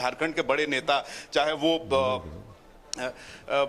झारखंड के बड़े नेता, चाहे वो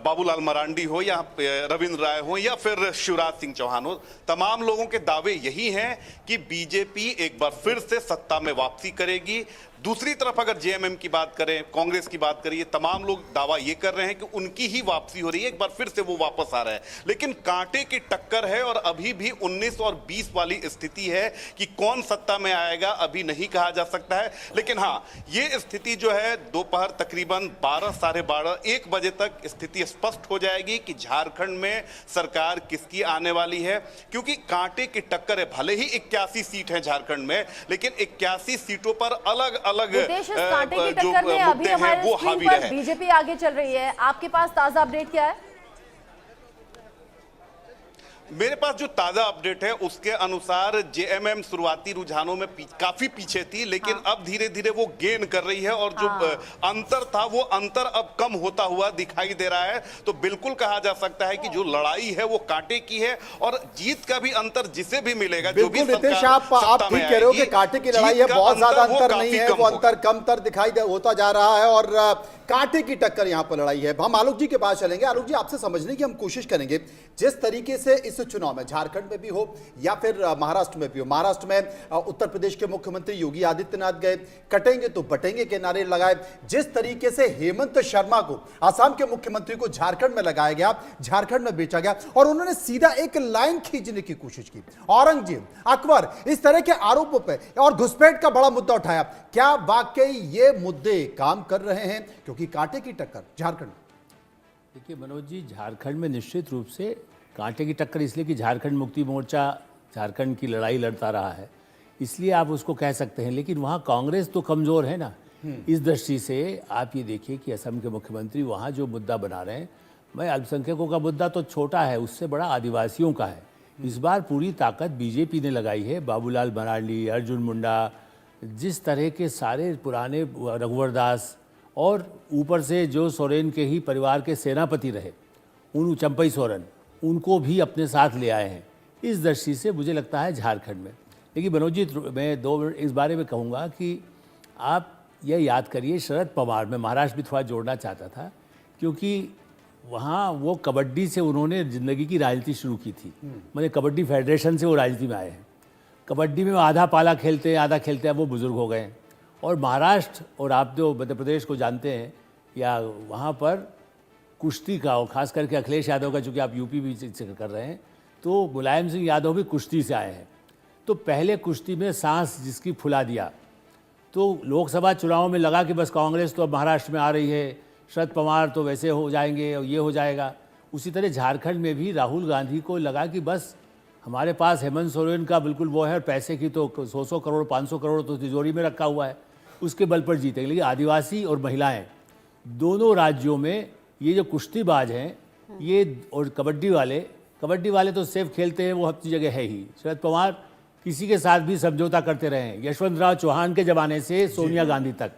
बाबूलाल मरांडी हो या रविंद्र राय हो या फिर शिवराज सिंह चौहान हो, तमाम लोगों के दावे यही हैं कि बीजेपी एक बार फिर से सत्ता में वापसी करेगी। दूसरी तरफ अगर जेएमएम की बात करें, कांग्रेस की बात करिए, तमाम लोग दावा ये कर रहे हैं कि उनकी ही वापसी हो रही है, एक बार फिर से वो वापस आ रहे हैं। लेकिन कांटे की टक्कर है और अभी भी 19 और 20 वाली स्थिति है कि कौन सत्ता में आएगा अभी नहीं कहा जा सकता है। लेकिन हाँ, ये स्थिति जो है दोपहर तकरीबन 12, साढ़े 12, 1 बजे तक स्थिति स्पष्ट हो जाएगी कि झारखंड में सरकार किसकी आने वाली है, क्योंकि कांटे की टक्कर है। भले ही 81 सीट है झारखंड में, लेकिन 81 सीटों पर अलग अलग कांटे की टक्कर में अभी हमारे स्क्रीन पर बीजेपी आगे चल रही है। आपके पास ताजा अपडेट क्या है? मेरे पास जो ताजा अपडेट है उसके अनुसार जेएमएम शुरुआती रुझानों में काफी पीछे थी, लेकिन अब धीरे धीरे वो गेन कर रही है और जो अंतर था वो अंतर अब कम होता हुआ दिखाई दे रहा है। तो बिल्कुल कहा जा सकता है कि जो लड़ाई है वो कांटे की है और जीत का भी अंतर जिसे भी मिलेगा, जो भी नितेश आप ठीक कह रहे हो कि कांटे की लड़ाई है, बहुत ज्यादा अंतर नहीं है, वो अंतर कमतर दिखाई होता जा रहा है और कांटे की टक्कर यहाँ पर लड़ाई है। हम आलोक जी के पास चलेंगे। आलोक जी, आपसे समझने की हम कोशिश करेंगे, जिस तरीके से इस चुनाव में झारखंड में भी हो या फिर महाराष्ट्र में भी हो, महाराष्ट्र में उत्तर प्रदेश के मुख्यमंत्री योगी आदित्यनाथ गए, कटेंगे तो बटेंगे के नारे लगाए, जिस तरीके से हेमंत शर्मा को, असम के मुख्यमंत्री को झारखंड में लगाया गया, झारखंड में बेचा गया और उन्होंने सीधा एक लाइन खींचने की कोशिश की, औरंगजेब, अकबर, इस तरह के आरोपों पर और घुसपैठ का बड़ा मुद्दा उठाया। क्या वाकई ये मुद्दे काम कर रहे हैं? क्योंकि कांटे की टक्कर झारखंड में, देखिए मनोज जी, झारखंड में निश्चित रूप से कांटे की टक्कर इसलिए कि झारखंड मुक्ति मोर्चा झारखंड की लड़ाई लड़ता रहा है, इसलिए आप उसको कह सकते हैं। लेकिन वहाँ कांग्रेस तो कमज़ोर है ना। इस दृष्टि से आप ये देखिए कि असम के मुख्यमंत्री वहाँ जो मुद्दा बना रहे हैं, मैं अल्पसंख्यकों का मुद्दा तो छोटा है, उससे बड़ा आदिवासियों का है। इस बार पूरी ताकत बीजेपी ने लगाई है। बाबूलाल मरांडी, अर्जुन मुंडा, जिस तरह के सारे पुराने रघुवर दास और ऊपर से जो सोरेन के ही परिवार के सेनापति रहे, उन चंपई सोरेन, उनको भी अपने साथ ले आए हैं। इस दृष्टि से मुझे लगता है झारखंड में। लेकिन मनोज जी, मैं 2 मिनट इस बारे में कहूँगा कि आप यह याद करिए, शरद पवार, मैं महाराष्ट्र भी थोड़ा जोड़ना चाहता था, क्योंकि वहाँ वो कबड्डी से उन्होंने ज़िंदगी की राजनीति शुरू की थी। मैंने कबड्डी फेडरेशन से वो राजनीति में आए हैं। कबड्डी में आधा पाला खेलते हैं, आधा खेलते हैं, वो बुज़ुर्ग हो गए हैं। और महाराष्ट्र, और आप जो मध्य प्रदेश को जानते हैं, या वहाँ पर कुश्ती का, और ख़ास करके अखिलेश यादव का, चूँकि आप यूपी भी जिक्र कर रहे हैं, तो मुलायम सिंह यादव भी कुश्ती से आए हैं। तो पहले कुश्ती में सांस जिसकी फुला दिया, तो लोकसभा चुनाव में लगा कि बस कांग्रेस तो अब महाराष्ट्र में आ रही है, शरद पवार तो वैसे हो जाएंगे और ये हो जाएगा। उसी तरह झारखंड में भी राहुल गांधी को लगा कि बस हमारे पास हेमंत सोरेन का बिल्कुल वो है, और पैसे की तो 100 करोड़ 500 करोड़ तो तिजोरी में रखा हुआ है, उसके बल पर जीतेंगे। लेकिन आदिवासी और महिलाएं दोनों राज्यों में ये जो कुश्तीबाज हैं, ये और कबड्डी वाले तो सिर्फ खेलते हैं, वो अपनी जगह है ही। शरद पवार किसी के साथ भी समझौता करते रहे हैं, यशवंतराव चौहान के ज़माने से सोनिया गांधी तक।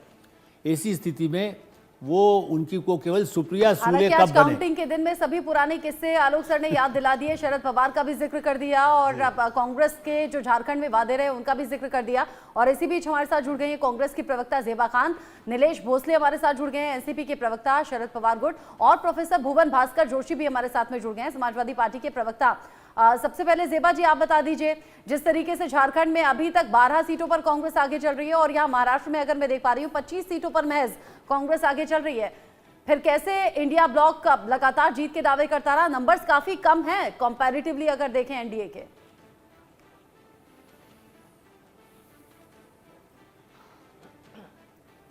ऐसी स्थिति में वो उनकी को केवल सुप्रिया सूले कब बने। काउंटिंग के दिन में सभी पुराने किस्से आलोक सर ने याद दिला दिए। शरद पवार का भी जिक्र कर दिया और कांग्रेस के जो झारखंड में वादे रहे उनका भी जिक्र कर दिया। और इसी बीच हमारे साथ जुड़ गए हैं कांग्रेस की प्रवक्ता ज़ेबा खान, नीलेश भोसले हमारे साथ जुड़ गए हैं, एनसीपी के प्रवक्ता शरद पवार गुट, और प्रोफेसर भुवन भास्कर जोशी भी हमारे साथ में जुड़ गए हैं, समाजवादी पार्टी के प्रवक्ता। सबसे पहले ज़ेबा जी, आप बता दीजिए, जिस तरीके से झारखंड में अभी तक 12 सीटों पर कांग्रेस आगे चल रही है और यहाँ महाराष्ट्र में अगर मैं देख पा रही हूँ 25 सीटों पर महज कांग्रेस आगे चल रही है, फिर कैसे इंडिया ब्लॉक लगातार जीत के दावे करता रहा? नंबर्स काफी कम है कंपैरेटिवली अगर देखें एनडीए के।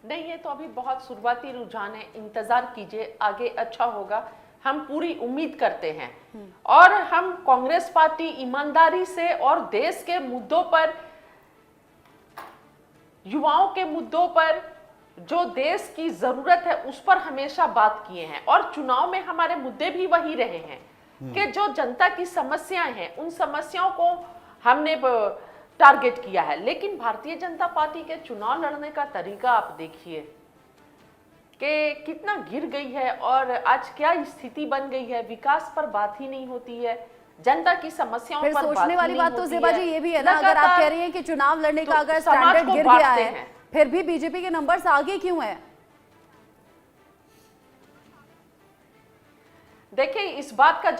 नहीं, ये तो अभी बहुत शुरुआती रुझान है, इंतजार कीजिए, आगे अच्छा होगा, हम पूरी उम्मीद करते हैं। और हम कांग्रेस पार्टी ईमानदारी से और देश के मुद्दों पर, युवाओं के मुद्दों पर, जो देश की जरूरत है उस पर हमेशा बात किए हैं। और चुनाव में हमारे मुद्दे भी वही रहे हैं कि जो जनता की समस्याएं हैं उन समस्याओं को हमने टारगेट किया है। लेकिन भारतीय जनता पार्टी के चुनाव लड़ने का तरीका आप देखिए कि कितना गिर गई है और आज क्या स्थिति बन गई है। विकास पर बात ही नहीं होती है, जनता की समस्याओं पर सोचने वाली बात तो ज़ेबा जी ये भी है ना, अगर आप कह रही हैं कि चुनाव लड़ने का अगर स्टैंडर्ड गिर गया है, फिर भी बीजेपी के नंबर्स आगे क्यों है? देखिए, इस बात का